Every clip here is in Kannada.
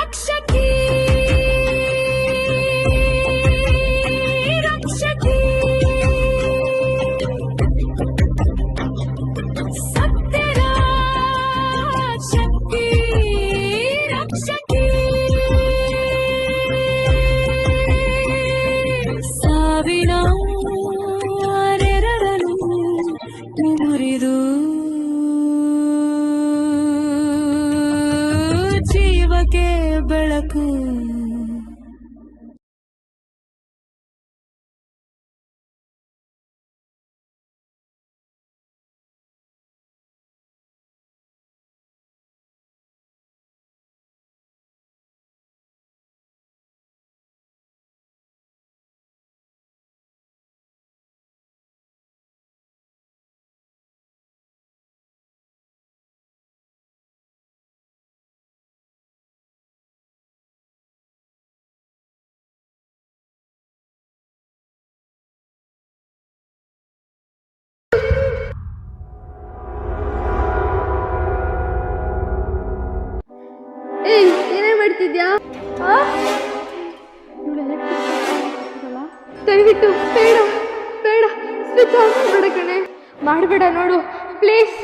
ರಕ್ಷಕಿ ರಕ್ಷಕಿ ಸತ್ಯರ ಶಕ್ತಿ ರಕ್ಷಕಿ ಸಾವಿನ ನೆರಳನ್ನು ಮುರಿದು ಜೀವಕ್ಕೆ ಬೆಳಕು ಏನೇ ಮಾಡ್ತಿದ್ಯಾ? ದಯವಿಟ್ಟು ಬೇಡ ಬೇಡ ಸ್ವಿಚ್ ಆಫ್ ಮಾಡಬೇಡ ಕಣೆ, ಮಾಡಬೇಡ ನೋಡು ಪ್ಲೀಸ್.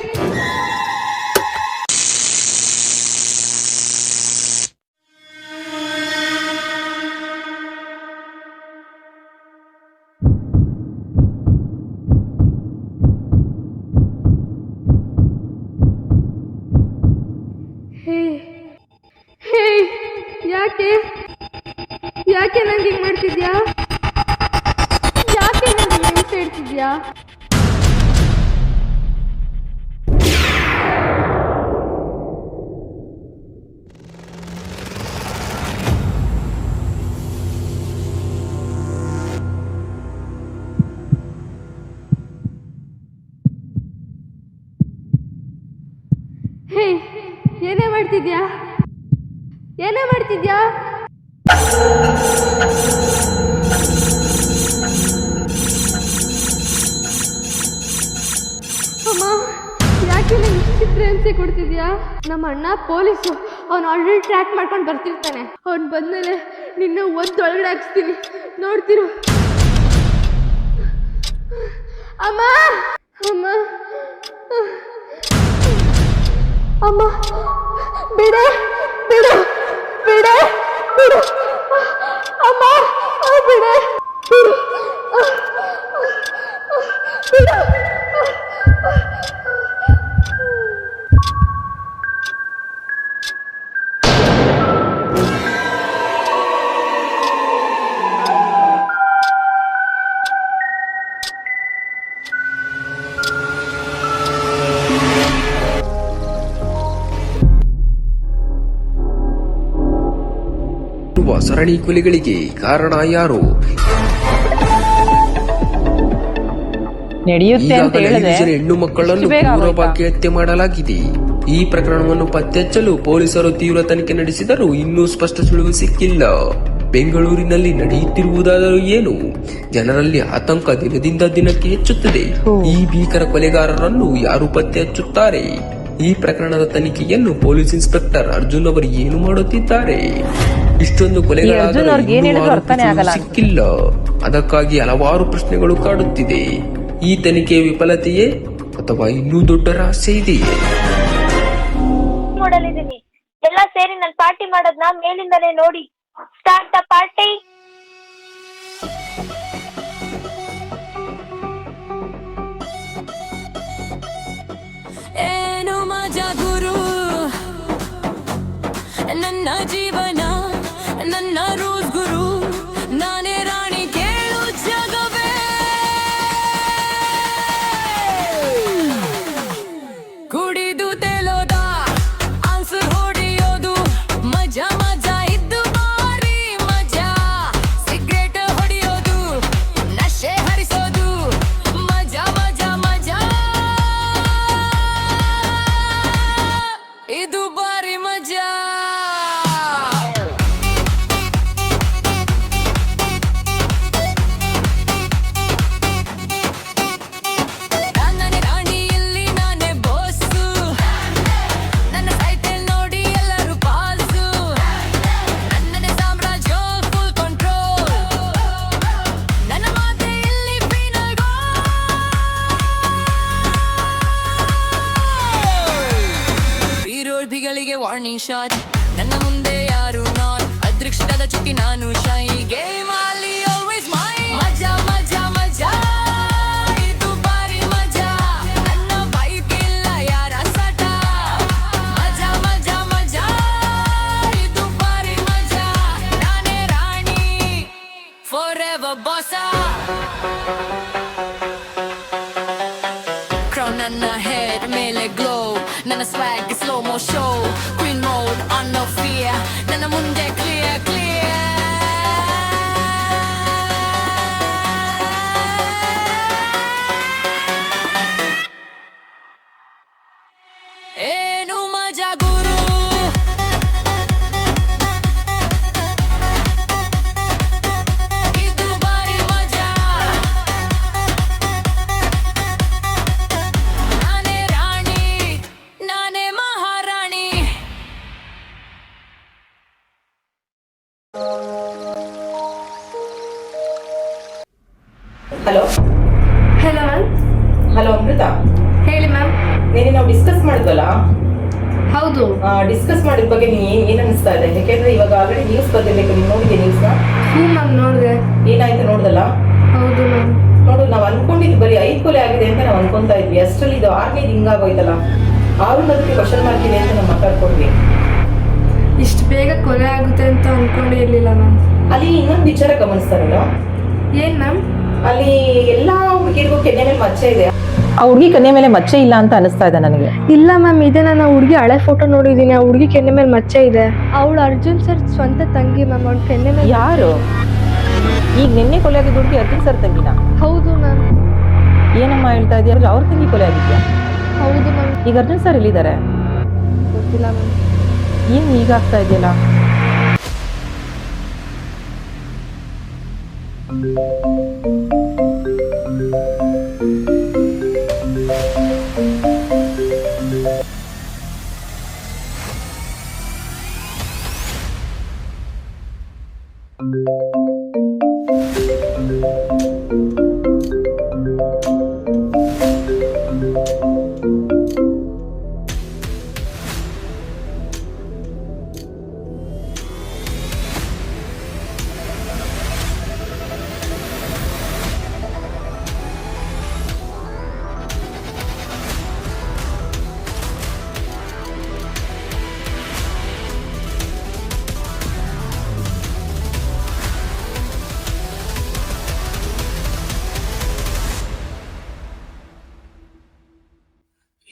ಯಾಕೆ ಯಾಕೆ ನಂಗೆ ಹಿಂಗೆ ಮಾಡ್ತಿದ್ಯಾ? ಯಾಕೆ ನಂಗೆ ಹಿಂಸೆ ಇಡ್ತಿದ್ಯಾ? ಹೇ, ಏನೇ ಮಾಡ್ತಿದ್ಯಾ? ಏನೇ ಮಾಡ್ತಿದ್ಯಾ? ಅಮ್ಮ, ಯಾಕೆ ನಂಗೆ ಚಿತ್ರ ಹಿಂಸೆ ಕೊಡ್ತಿದ್ಯಾ? ನಮ್ಮ ಅಣ್ಣ ಪೊಲೀಸು, ಅವ್ನು ಆಲ್ರೆಡಿ ಟ್ರ್ಯಾಕ್ ಮಾಡ್ಕೊಂಡು ಬರ್ತಿರ್ತಾನೆ. ಅವ್ನು ಬಂದ್ಮೇಲೆ ನಿನ್ನ ಒಳಗಡೆ ಹಾಕ್ಸ್ತೀನಿ, ನೋಡ್ತಿರು. ಅಮ್ಮ ಅಮ್ಮ ಅಮ್ಮ, ಬಿಡೆ ಬಿಡು ಬಿಡೆ ಬಿಡು ಅಮ್ಮ, ಬಿಡೆ ಬಿಡು ಬಿಡು. ಸರಣಿ ಕೊಲೆಗಳಿಗೆ ಕಾರಣ ಯಾರು? ಹೆಣ್ಣು ಮಕ್ಕಳನ್ನು ಕ್ರೂರವಾಗಿ ಹತ್ಯೆ ಮಾಡಲಾಗಿದೆ. ಈ ಪ್ರಕರಣವನ್ನು ಪತ್ತೆ ಹಚ್ಚಲು ಪೊಲೀಸರು ತೀವ್ರ ತನಿಖೆ ನಡೆಸಿದರೂ ಇನ್ನೂ ಸ್ಪಷ್ಟ ಸುಳಿವು ಸಿಕ್ಕಿಲ್ಲ. ಬೆಂಗಳೂರಿನಲ್ಲಿ ನಡೆಯುತ್ತಿರುವುದಾದರೂ ಏನು? ಜನರಲ್ಲಿ ಆತಂಕ ದಿನದಿಂದ ದಿನಕ್ಕೆ ಹೆಚ್ಚುತ್ತದೆ. ಈ ಭೀಕರ ಕೊಲೆಗಾರರನ್ನು ಯಾರು ಪತ್ತೆ ಹಚ್ಚುತ್ತಾರೆ? ಈ ಪ್ರಕರಣದ ತನಿಖೆಯನ್ನು ಪೊಲೀಸ್ ಇನ್ಸ್ಪೆಕ್ಟರ್ ಅರ್ಜುನ್ ಅವರು ಏನು ಮಾಡುತ್ತಿದ್ದಾರೆ? ಇಷ್ಟೊಂದು ಕೊಲೆಗಾರರು ಸಿಕ್ಕಿಲ್ಲ. ಅದಕ್ಕಾಗಿ ಹಲವಾರು ಪ್ರಶ್ನೆಗಳು ಕಾಡುತ್ತಿದೆ. ಈ ತನಿಖೆಯ ವಿಫಲತೆಯೇ ಅಥವಾ ಇನ್ನೂ ದೊಡ್ಡ ರಹಸ್ಯ ಇದೆಯೇ? ನೋಡಲಿದ್ದೀನಿ. ಎಲ್ಲ ಸೇರಿ ನಾನು ಪಾರ್ಟಿ ಮಾಡೋದನ್ನ ಮೇಲಿಂದಲೇ ನೋಡಿ. Start the party. ಏನು ಮಜಾ ಗುರು, ನನ್ನ ಜೀವನ ನನ್ನ ರೂಲ್ಸ್ ಗುರು, ನಾನೇ ರಾಣಿ ಕೇಳು ಜಗವೇ. ಕುಡಿದು ತೇಲೋದ ಆನ್ಸರ್ ಹೊಡೆಯೋದು ಮಜಾ ಮಜಾ ಇದ್ದು ಬಾರಿ ಮಜಾ. ಸಿಗರೇಟ್ ಹೊಡೆಯೋದು ನಶೆ ಹರಿಸೋದು ಮಜಾ ಮಜಾ ಮಜಾ. ಇದು ಬಾರಿ ಮಜಾ. ನಾನೇ ರಾಣಿ, ಇಲ್ಲಿ ನಾನೇ ಬಾಸು. ರೌಡಿಗಳಿಗೆ ವಾರ್ನಿಂಗ್ ಶಾಟ್ ನನ್ನ ಮುಂದೆ ಯಾರು ನಾಟ್ ಅದೃಷ್ಟದ ಚುಕ್ಕಿ ನಾನು ಶೈ ಗೇಮ್ ಅಲ್ಲಿ ಆಲ್ವೇಸ್ ಮೈ ಮಜಾ ಮಜಾ ಮಜಾ ಇದು ಬಾರಿ ಮಜಾ ನನ್ನ ಬೈಕ್ ಇಲ್ಲ ಯಾರ ಸಟ ಮಜಾ ಮಜಾ ಮಜಾ ಇದು ಬಾರಿ ಮಜಾ ನಾನೇ ರಾಣಿ forever bossa crown ನನ್ನ head ಮೇಲೆ glow ನನ್ನ swag slow mo show queen mode on no fear ನನ್ನ ಮುಂದೆ clear clear ಏನು ಮಜಾ ಗುರು ಇದು ಬಾರಿ ಮಜಾ ನಾನೇ ರಾಣಿ ನಾನೇ ಮಹಾರಾಣಿ ಹಲೋ ಹಲೋ ಮ್ಯಾಮ್. ಹಲೋ ಅಮೃತ, ಹೇಳಿ ಮ್ಯಾಮ್. ನೀನು ನಾವು ಡಿಸ್ಕಸ್ ಮಾಡಿದ್ವಲ್ಲ, ಹೌದು. ಡಿಸ್ಕಸ್ ಮಾಡಿದ ಬಗ್ಗೆ ನೀನು ಏನ್ ಅನಿಸ್ತಾ ಇದೆ? ಯಾಕೆಂದ್ರೆ ಇವಾಗ ಆಲ್ರೆಡಿ ನ್ಯೂಸ್ ಬರ್ತಿರ್ಬೇಕು, ನೀನು ನೋಡಿದ್ಯಾ ನ್ಯೂಸ್ನ? ಹ್ಞೂ ಮ್ಯಾಮ್, ನೋಡಿದೆ. ಏನಾಯ್ತು ನೋಡ್ದಲ್ಲ? ಹೌದು ಮ್ಯಾಮ್. ನೋಡು, ನಾವು ಅನ್ಕೊಂಡಿದ್ದು ಬರೀ 5 ಕೊಲೆ ಆಗಿದೆ ಅಂತ ನಾವು ಅನ್ಕೊಂತಾ ಇದ್ವಿ. ಅಷ್ಟರಲ್ಲಿ ಇದು 6ನೇದು ಹಿಂಗಾಗೋಯ್ತಲ್ಲ. ಅವ್ರನ್ನ ಅದಕ್ಕೆ ಕ್ವಶನ್ ಮಾರ್ಕ್ ಇದೆ ಅಂತ ನಾವು ಮಾತಾಡ್ಕೊಂಡ್ವಿ. ಇಷ್ಟು ಬೇಗ ಕೊಲೆ ಆಗುತ್ತೆ ಅಂತ ಅನ್ಕೊಂಡೇ ಇರಲಿಲ್ಲ ಮ್ಯಾಮ್. ಅಲ್ಲಿ ಇನ್ನೊಂದು ವಿಚಾರ ಗಮನಿಸ್ತಾರಲ್ಲ, ಏನು ಮ್ಯಾಮ್? ಅಲ್ಲಿ ಎಲ್ಲಾ ಹುಡುಗಿರಿಗೂ ಕೆನ್ನೆ ಮೇಲೆ ಮಚ್ಚೆ ಇದೆ. ಆ ಹುಡುಗಿ ಕನ್ನೆ ಮೇಲೆ ಮಚ್ಚೆ ಇಲ್ಲ ಅಂತ ಅನಿಸ್ತಾ ಇದೆ ನನಗೆ. ಇಲ್ಲ ಮ್ಯಾಮ್, ಇದೆ. ನಾನು ಆ ಹುಡುಗಿ ಹಳೆ ಫೋಟೋ ನೋಡಿದ್ದೀನಿ. ಆ ಹುಡುಗಿ ಕೆನ್ನೆ ಮೇಲೆ ಮಚ್ಚೆ ಇದೆ. ಅವಳು ಅರ್ಜುನ್ ಸರ್ ಸ್ವಂತ ತಂಗಿ ಮ್ಯಾಮ್. ಅವ್ಳ ಕೆನ್ನೆ ಮೇಲೆ ಯಾರು? ಈಗ ನಿನ್ನೆ ಕೊಲೆ ಆಗಿದ್ದ ಹುಡುಗಿ ಅರ್ಜುನ್ ಸರ್ ತಂಗಿನ? ಹೌದು ಮ್ಯಾಮ್. ಏನಮ್ಮ ಹೇಳ್ತಾ ಇದೆಯಾ? ಅವ್ರ ತಂಗಿ ಕೊಲೆ ಆಗಿದ್ಯಾ? ಹೌದು ಮ್ಯಾಮ್. ಈಗ ಅರ್ಜುನ್ ಸರ್ ಎಲ್ಲಿದ್ದಾರೆ? ಗೊತ್ತಿಲ್ಲ ಮ್ಯಾಮ್. ಏನು ಈಗ ಆಗ್ತಾ ಇದೆಯಲ್ಲ?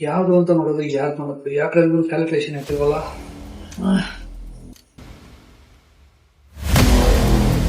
ಯಾವ್ದು ಅಂತ ನೋಡೋದು, ಯಾರು ನೋಡೋದು? ಯಾಕೆ ಕ್ಯಾಲ್ಕುಲೇಷನ್ ಇರ್ತೀವಲ್ಲ.